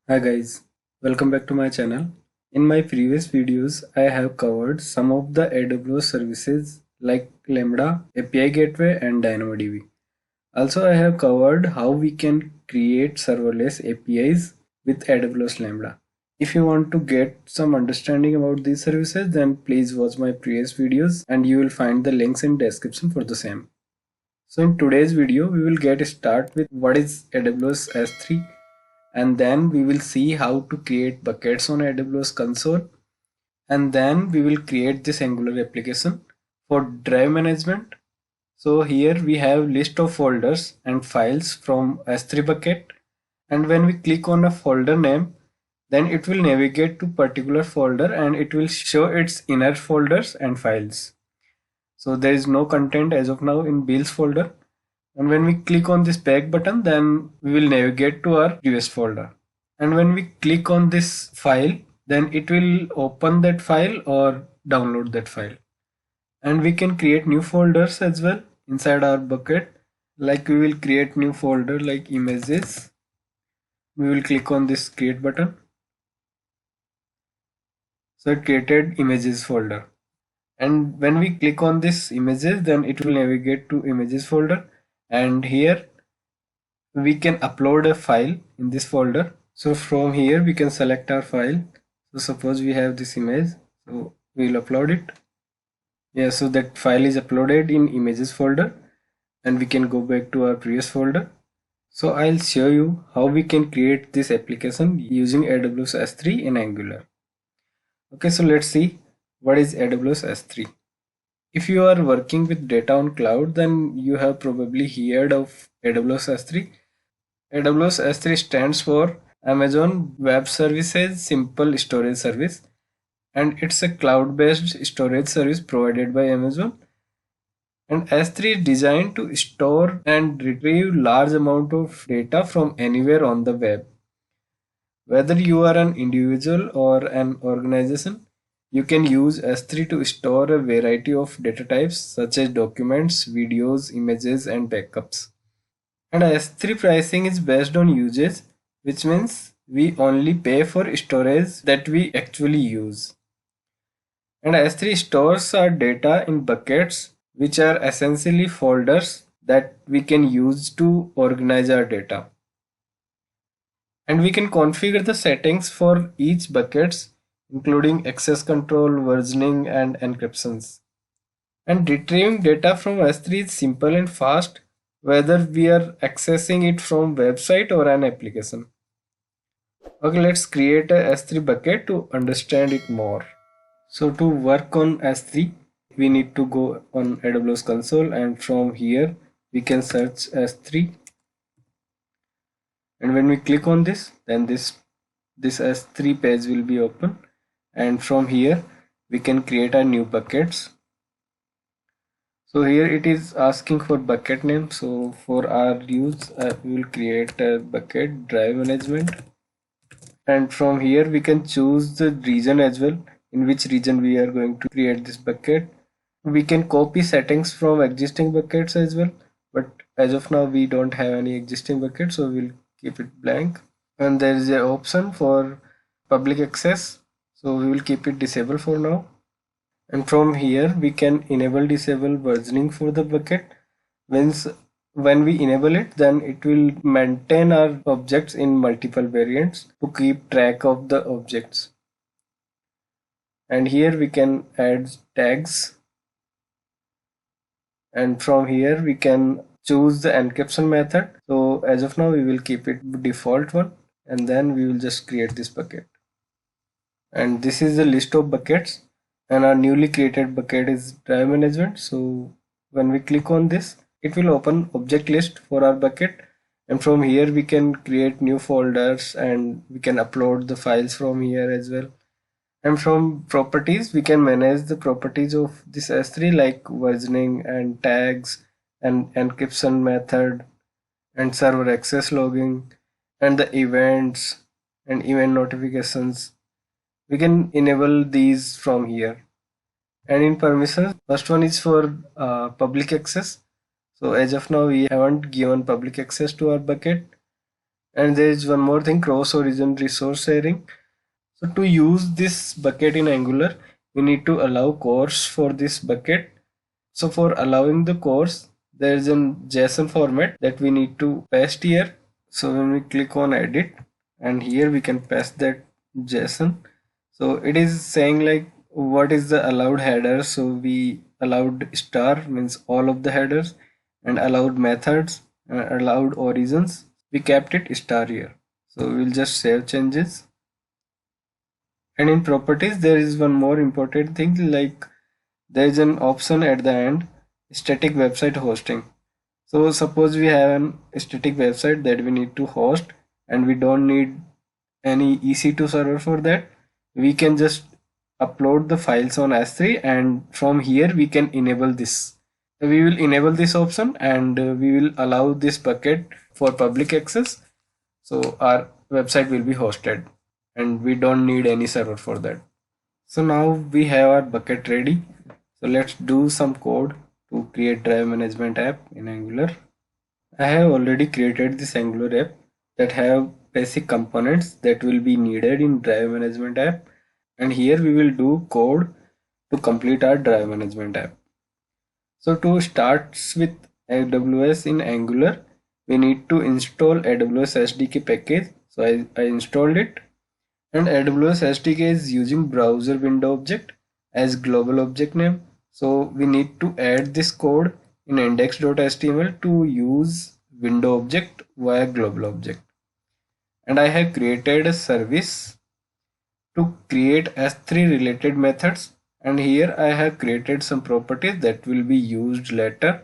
Hi guys, welcome back to my channel. In my previous videos, I have covered some of the AWS services like Lambda, API Gateway and DynamoDB. Also, I have covered how we can create serverless APIs with AWS Lambda. If you want to get some understanding about these services, then please watch my previous videos and you will find the links in description for the same. So in today's video, we will get start with what is AWS S3, and then we will see how to create buckets on AWS console, and then we will create this Angular application for drive management. So here we have list of folders and files from S3 bucket, and when we click on a folder name, then it will navigate to particular folder and it will show its inner folders and files. So there is no content as of now in builds folder, and when we click on this back button, then we will navigate to our previous folder. And when we click on this file, then it will open that file or download that file. And we can create new folders as well inside our bucket. Like we will create new folder like images. We will click on this create button. So it created images folder. And when we click on this images, then it will navigate to images folder. And here we can upload a file in this folder. So from here we can select our file. So suppose we have this image, so we'll upload it. Yeah, so that file is uploaded in images folder, and we can go back to our previous folder. So I'll show you how we can create this application using AWS S3 in Angular. Okay, so let's see what is AWS S3. If you are working with data on cloud, then you have probably heard of AWS S3. AWS S3 stands for Amazon Web Services Simple Storage Service, and it's a cloud-based storage service provided by Amazon. And S3 is designed to store and retrieve large amount of data from anywhere on the web. Whether you are an individual or an organization, you can use S3 to store a variety of data types such as documents, videos, images, and backups. And S3 pricing is based on usage, which means we only pay for storage that we actually use. And S3 stores our data in buckets, which are essentially folders that we can use to organize our data. And we can configure the settings for each buckets, including access control, versioning, and encryptions. And retrieving data from S3 is simple and fast, whether we are accessing it from website or an application. Okay, let's create a S3 bucket to understand it more. So to work on S3, we need to go on AWS console, and from here we can search S3. And when we click on this, then this S3 page will be open, and from here we can create our new buckets. So here it is asking for bucket name. So for our use, we will create a bucket drive management, and from here we can choose the region as well, in which region we are going to create this bucket. We can copy settings from existing buckets as well, but as of now we don't have any existing bucket, so we'll keep it blank. And there is an option for public access, so we will keep it disabled for now. And from here we can enable disable versioning for the bucket. When we enable it, then it will maintain our objects in multiple variants to keep track of the objects. And here we can add tags, and from here we can choose the encryption method. So as of now we will keep it default one, and then we will just create this bucket. And this is the list of buckets, and our newly created bucket is drive management. So when we click on this, it will open object list for our bucket, and from here we can create new folders and we can upload the files from here as well. And from properties, we can manage the properties of this S3 like versioning and tags and encryption method and server access logging and the events and event notifications. We can enable these from here. And in permissions, first one is for public access. So as of now we haven't given public access to our bucket. And there is one more thing, cross origin resource sharing. So to use this bucket in Angular, we need to allow CORS for this bucket. So for allowing the CORS, there is a JSON format that we need to paste here. So when we click on edit, and here we can paste that JSON. So it is saying like what is the allowed header. So we allowed star means all of the headers, and allowed methods, allowed origins. We kept it star here. So we'll just save changes. And in properties, there is one more important thing, like there is an option at the end, static website hosting. So suppose we have an static website that we need to host and we don't need any EC2 server for that. We can just upload the files on S3, and from here we can enable this. We will enable this option, and we will allow this bucket for public access. So our website will be hosted and we don't need any server for that. So now we have our bucket ready. So let's do some code to create drive management app in Angular. I have already created this Angular app that have basic components that will be needed in drive management app, and here we will do code to complete our drive management app. So to start with AWS in Angular, we need to install AWS SDK package. So I installed it, and AWS SDK is using browser window object as global object name. So we need to add this code in index.html to use window object via global object. And I have created a service to create S3 related methods, and here I have created some properties that will be used later.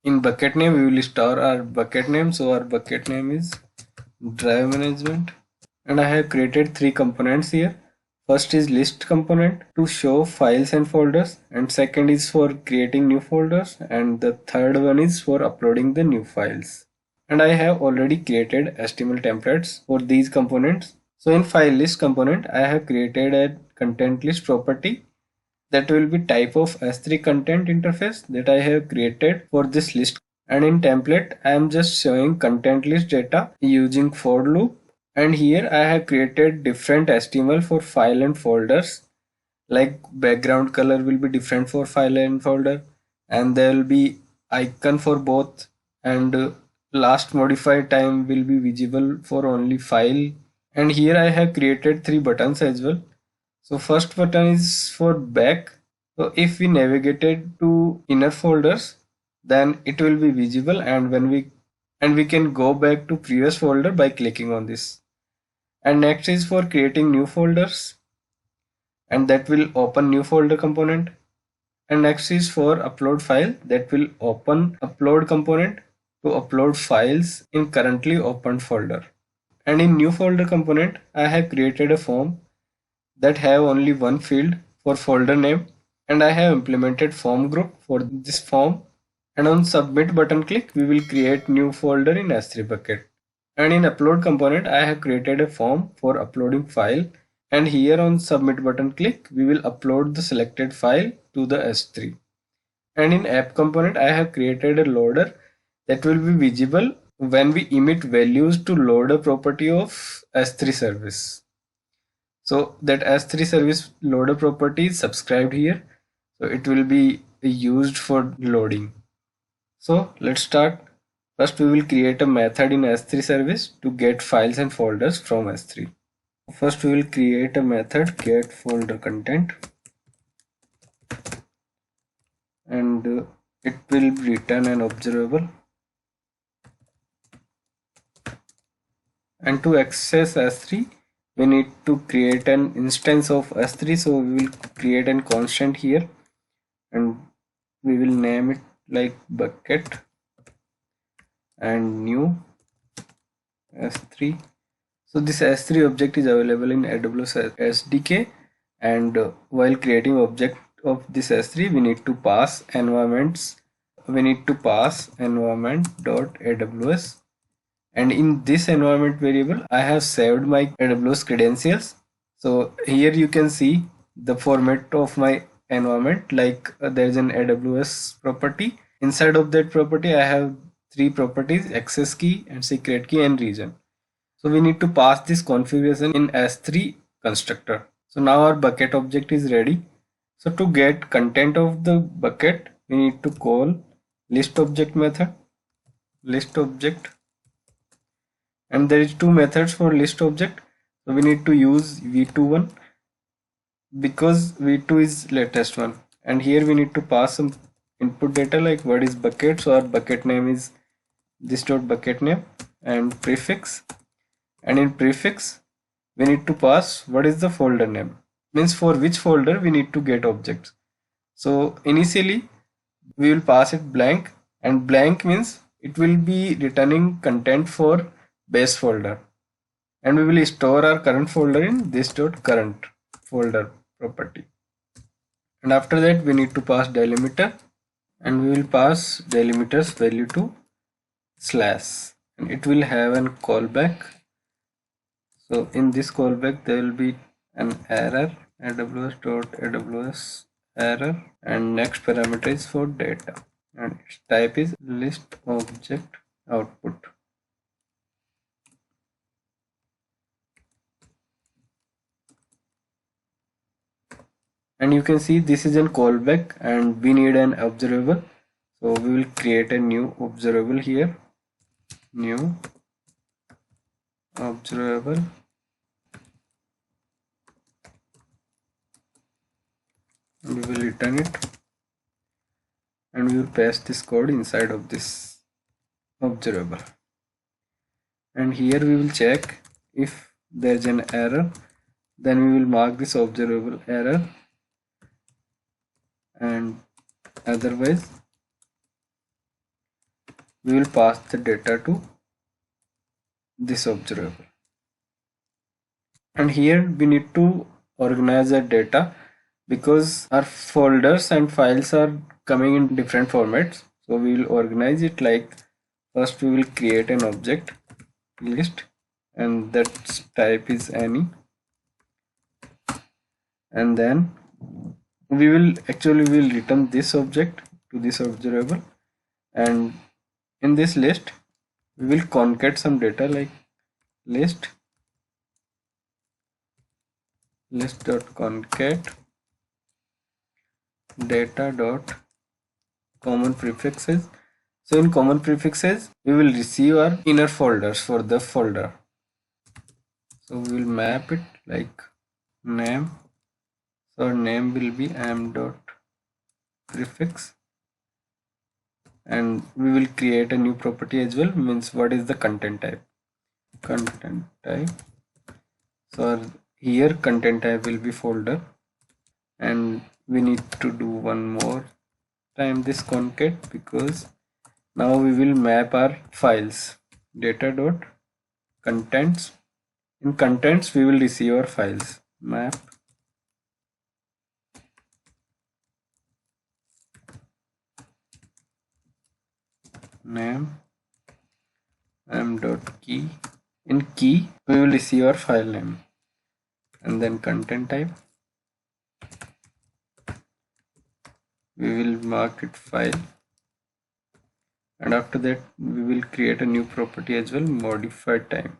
In bucket name, we will store our bucket name. So our bucket name is drive management, and I have created three components here. First is list component to show files and folders, and second is for creating new folders, and the third one is for uploading the new files. And I have already created HTML templates for these components. So in file list component, I have created a content list property that will be type of S3 content interface that I have created for this list. And in template, I am just showing content list data using for loop. And here I have created different HTML for file and folders, like background color will be different for file and folder, and there will be icon for both, and last modified time will be visible for only file. And here I have created three buttons as well. So first button is for back. So if we navigated to inner folders, then it will be visible, and we can go back to previous folder by clicking on this. And next is for creating new folders, and that will open new folder component. And next is for upload file, that will open upload component to upload files in currently opened folder. And in new folder component, I have created a form that have only one field for folder name, and I have implemented form group for this form. And on submit button click, we will create new folder in S3 bucket. And in upload component, I have created a form for uploading file, and here on submit button click, we will upload the selected file to the S3. And in app component, I have created a loader that will be visible when we emit values to load a property of S3 service. So that S3 service loader property is subscribed here, so it will be used for loading. So let's start. First we will create a method in S3 service to get files and folders from S3. First we will create a method get folder content, and it will return an observable. And to access S3, we need to create an instance of S3. So we will create a constant here, and we will name it like bucket and new S3. So this S3 object is available in AWS SDK, and while creating object of this S3, we need to pass environments. We need to pass environment.aws, and in this environment variable, I have saved my AWS credentials. So here you can see the format of my environment, like there is an AWS property. Inside of that property, I have three properties: access key and secret key and region. So we need to pass this configuration in S3 constructor. So now our bucket object is ready. So to get content of the bucket, we need to call list object method, list object, and there is two methods for list object. So we need to use v21 because v2 is latest one, and here we need to pass some input data like what is bucket. So our bucket name is this dot bucket name and prefix, and in prefix we need to pass what is the folder name, means for which folder we need to get objects. So initially we will pass it blank, and blank means it will be returning content for base folder, and we will store our current folder in this dot current folder property. And after that we need to pass delimiter, and we will pass delimiter's value to slash, and it will have an callback. So in this callback there will be an error aws error, and next parameter is for data, and its type is list object output. And you can see this is a callback and we need an observable. So we will create a new observable here, new observable, and we will return it, and we will paste this code inside of this observable. And here we will check if there is an error, then we will mark this observable error, and otherwise we will pass the data to this observable. And here we need to organize the data because our folders and files are coming in different formats. So we will organize it like, first we will create an object list, and that type is any, and then we will return this object to this observable, and in this list we will concat some data like list dot concat data dot common prefixes. So in common prefixes we will receive our inner folders for the folder. So we will map it like name. So our name will be am dot prefix, and we will create a new property as well, means what is the content type. So here content type will be folder, and we need to do one more time this concat because now we will map our files. Data dot contents, in contents we will receive our files. Map name am dot key, in key we will receive our file name, and then content type we will mark it file, and after that we will create a new property as well, modified time,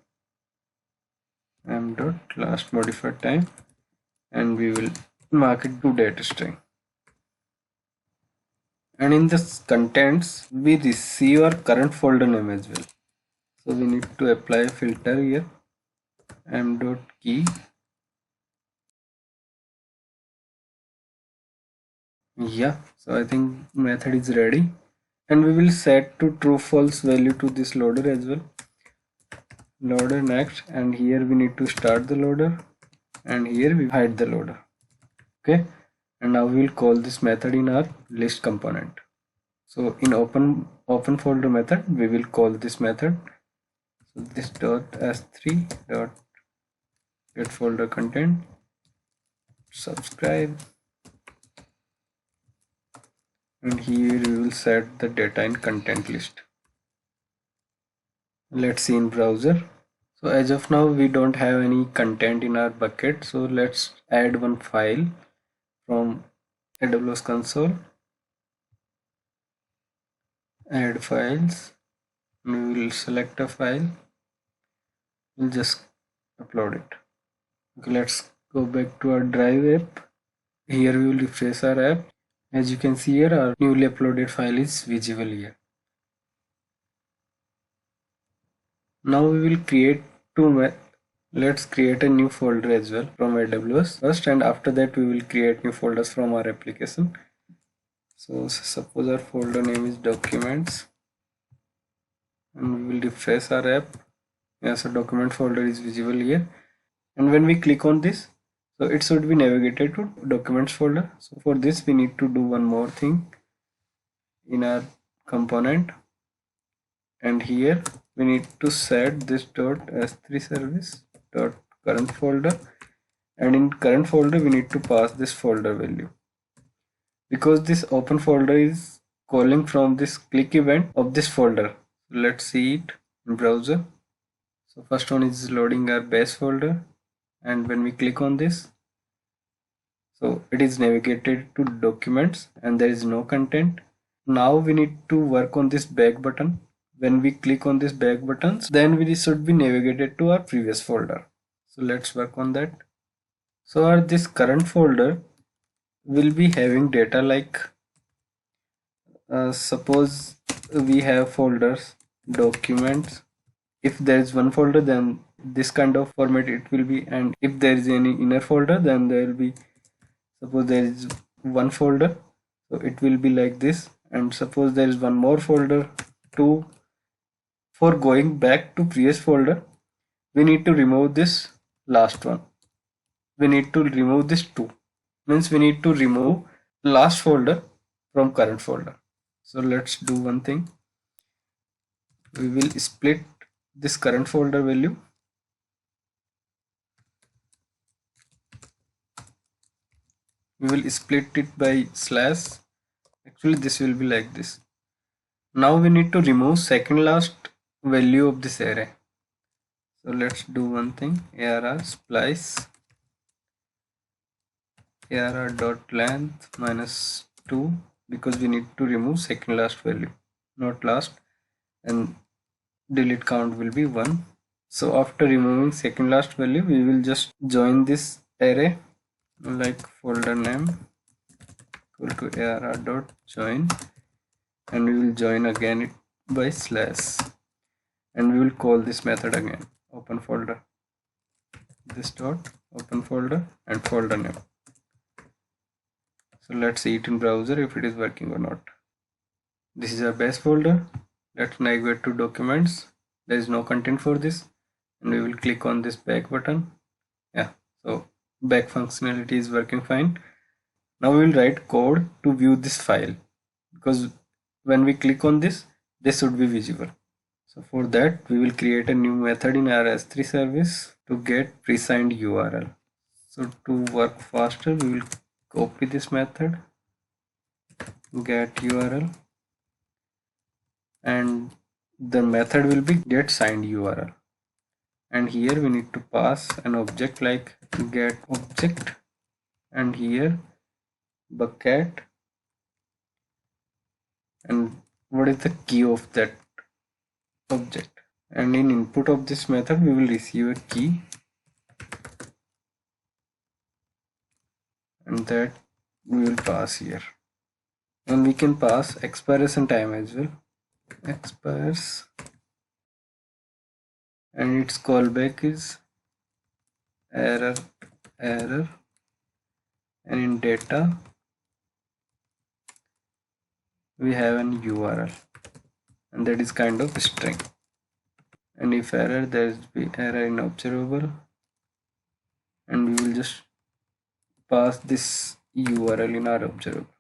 am dot last modified time, and we will mark it to data string. And in this contents we receive our current folder name as well. So we need to apply a filter here, am dot key. Yeah, so I think method is ready, and we will set to true false value to this loader as well. Loader next, and here we need to start the loader, and here we hide the loader. Okay, and now we will call this method in our list component. So in open folder method we will call this method. So this dot s3 dot get folder content, subscribe, and here we will set the data in content list. Let's see in browser. So as of now we don't have any content in our bucket, so let's add one file from AWS console. Add files, we will select a file, we'll just upload it. Okay, let's go back to our Drive app. Here we will refresh our app. As you can see here, our newly uploaded file is visible here. Now we will create let's create a new folder as well from AWS first, and after that we will create new folders from our application. So suppose our folder name is documents, and we will refresh our app. Yeah, so document folder is visible here, and when we click on this, so it should be navigated to documents folder. So for this we need to do one more thing in our component, and here we need to set this .s3 service .current folder, and in current folder we need to pass this folder value, because this open folder is calling from this click event of this folder. Let's see it in browser. So first one is loading our base folder, and when we click on this, so it is navigated to documents and there is no content. Now we need to work on this back button. When we click on this back buttons, then we should be navigated to our previous folder. So let's work on that. So our this current folder will be having data like suppose we have folders documents. If there is one folder, then this kind of format it will be, and if there is any inner folder, then there will be, suppose there is one folder, so it will be like this, and suppose there is one more folder. For going back to previous folder, we need to remove this last one. We need to remove this 2, means we need to remove last folder from current folder. So let's do one thing. We will split this current folder value. We will split it by slash. Actually this will be like this. Now we need to remove second last value of this array. So let's do one thing. ARR splice ARR dot length -2, because we need to remove second last value, not last, and delete count will be 1. So after removing second last value, we will just join this array like folder name equal to ARR dot join, and we will join again it by slash, and we will call this method again open folder, this dot open folder and folder name. So let's see it in browser if it is working or not. This is our base folder. Let's navigate to documents. There is no content for this, and we will click on this back button. Yeah, so back functionality is working fine. Now we will write code to view this file, because when we click on this should be visible. So for that we will create a new method in our S3 service to get pre-signed URL. So to work faster, we will copy this method, get URL, and the method will be get signed URL, and here we need to pass an object like get object, and here bucket, and what is the key of that object, and in input of this method we will receive a key, and that we will pass here, and we can pass expiration time as well, expires, and its callback is error, and in data we have an URL, and that is kind of string, and if error, there is be error in observable, and we will just pass this URL in our observable,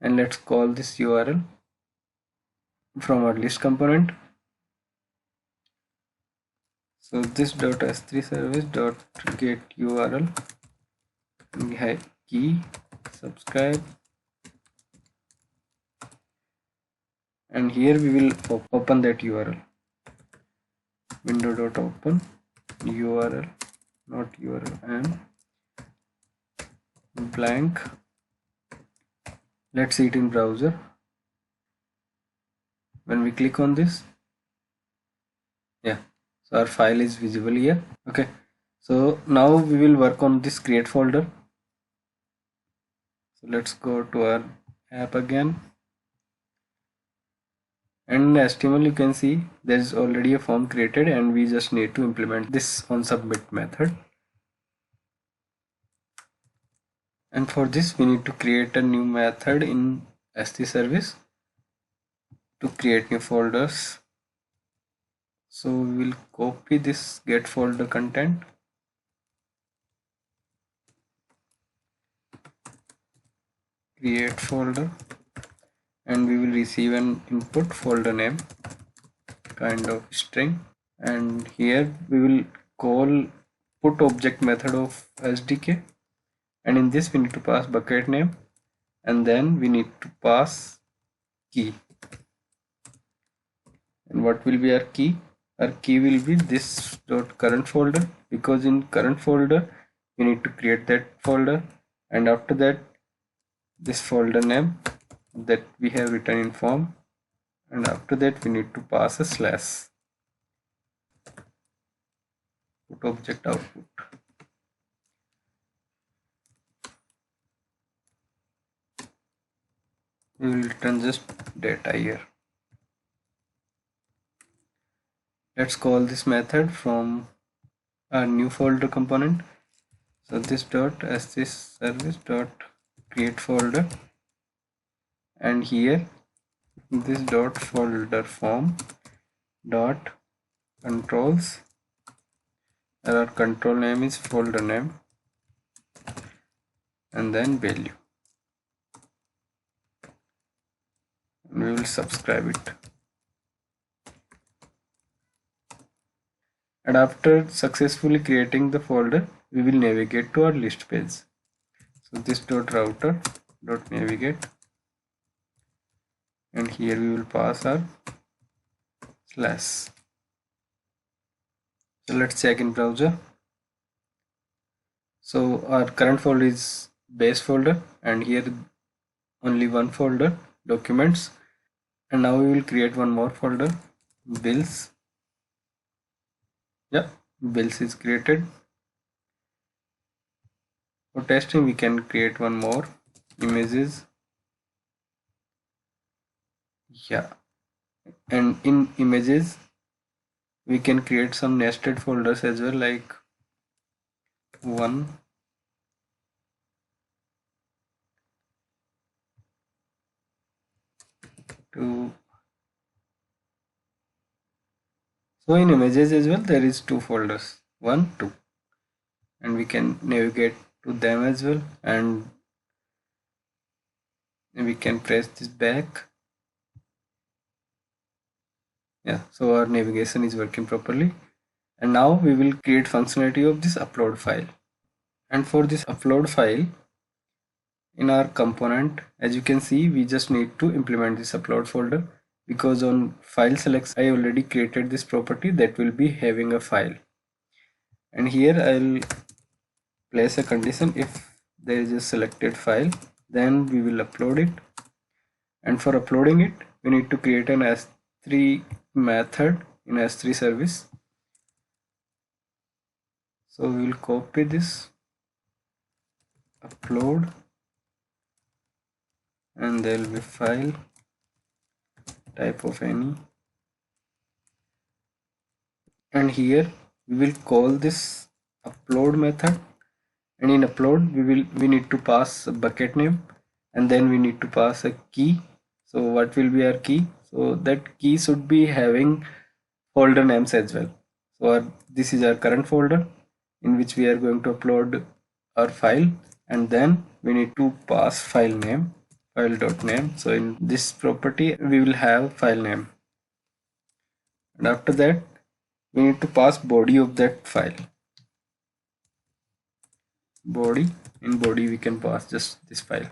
and let's call this URL from our list component. So this .s3 service dot get URL, we have key, subscribe, and here we will open that URL, window.open URL, not URL, and blank. Let's see it in browser. When we click on this, yeah, So our file is visible here. Okay, so now we will work on this create folder. So let's go to our app again, and in HTML you can see there's already a form created, and we just need to implement this on submit method. And for this we need to create a new method in S3 service to create new folders. So we will copy this get folder content, create folder, and we will receive an input folder name kind of string, and here we will call put object method of SDK, and in this we need to pass bucket name, and then we need to pass key. And what will be our key? Our key will be this dot current folder, because in current folder we need to create that folder, and after that this folder name that we have written in form, and after that we need to pass a slash put object output. We will return just data here. Let's call this method from a new folder component. So this dot s3 service dot create folder, and here this dot folder form dot controls, and our control name is folder name, and then value, and we will subscribe it. And after successfully creating the folder, we will navigate to our list page. So this dot router dot navigate, and here we will pass our slash. So let's check in browser. So our current folder is base folder, and here only one folder, documents, and now we will create one more folder, bills. Yeah, bills is created. For testing we can create one more, images. Yeah, and in images we can create some nested folders as well, like 1, 2. So in images as well there is 2 folders, 1, 2, and we can navigate to them as well, and we can press this back. Yeah, so our navigation is working properly. And now we will create functionality of this upload file. And for this upload file, in our component, as you can see, we just need to implement this upload folder, because on file selects I already created this property that will be having a file. And here I'll place a condition, if there is a selected file, then we will upload it. And for uploading it, we need to create an S3 method in S3 service. So we will copy this upload, and there will be file type of any, and here we will call this upload method, and in upload we need to pass a bucket name, and then we need to pass a key. So what will be our key? So that key should be having folder names as well. So this is our current folder in which we are going to upload our file, and then we need to pass file name, file.name. So in this property we will have file name, and after that we need to pass body of that file. Body, in body we can pass just this file,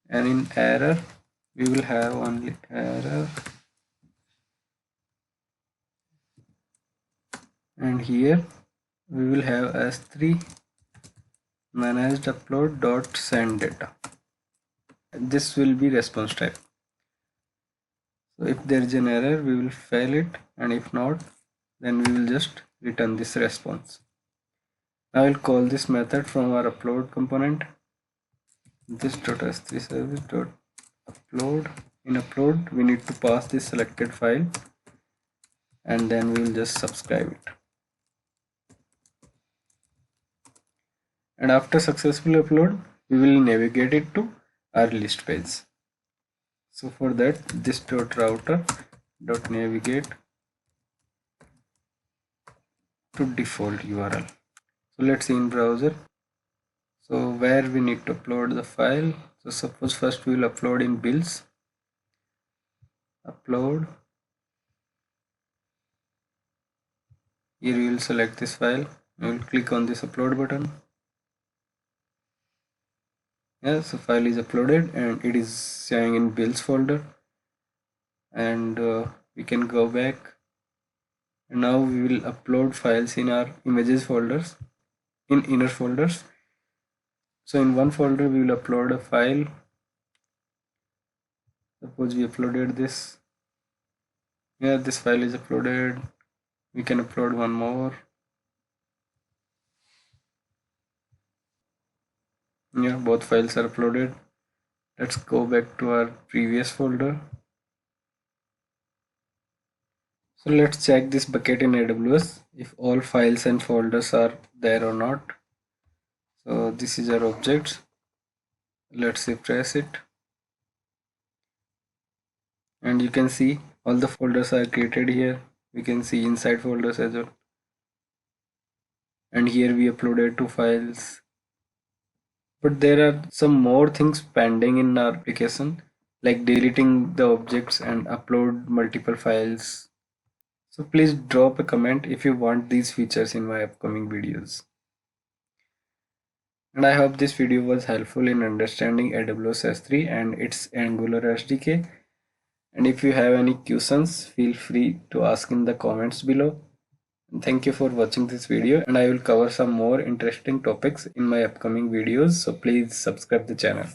and in error we will have only error, and here we will have S3 managed upload dot send data. This will be response type. So if there is an error we will fail it, and if not then we will just return this response. I will call this method from our upload component, this.s3 service.upload. In upload we need to pass this selected file, and then we will just subscribe it. And after successful upload, we will navigate it to our list page. So for that, this.router.navigate to default URL. So let's see in browser. So where we need to upload the file. So suppose first we will upload in builds. Upload. Here we will select this file. We will click on this upload button. Yeah, so file is uploaded and it is showing in builds folder. And we can go back. And now we will upload files in our images folders, in inner folders. So in one folder we will upload a file. Suppose we uploaded this. Yeah, this file is uploaded. We can upload one more. Yeah, both files are uploaded. Let's go back to our previous folder. So let's check this bucket in AWS if all files and folders are there or not. So this is our objects. Let's refresh it. And you can see all the folders are created here. We can see inside folders as well. And here we uploaded 2 files. But there are some more things pending in our application, like deleting the objects and upload multiple files. So please drop a comment if you want these features in my upcoming videos. And I hope this video was helpful in understanding AWS S3 and its Angular SDK. And if you have any questions, feel free to ask in the comments below. And thank you for watching this video, and I will cover some more interesting topics in my upcoming videos, so please subscribe the channel.